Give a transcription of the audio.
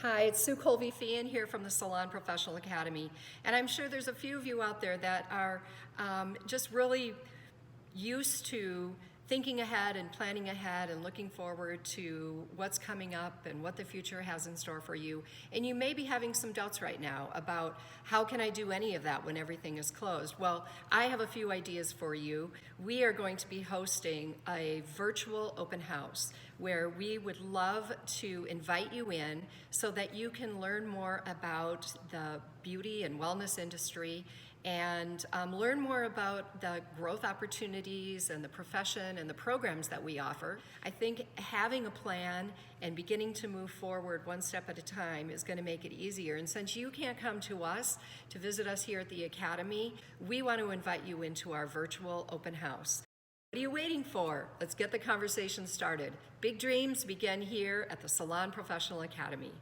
Hi, it's Sue Kolve Feehan here from the Salon Professional Academy, and I'm sure there's a few of you out there that are just really used to thinking ahead and planning ahead and looking forward to what's coming up and what the future has in store for you. And you may be having some doubts right now about how can I do any of that when everything is closed. Well, I have a few ideas for you. We are going to be hosting a virtual open house where we would love to invite you in so that you can learn more about the beauty and wellness industry and learn more about the growth opportunities and the profession and the programs that we offer. I think having a plan and beginning to move forward one step at a time is going to make it easier. And since you can't come to us to visit us here at the Academy, we want to invite you into our virtual open house. What are you waiting for? Let's get the conversation started. Big dreams begin here at the Salon Professional Academy.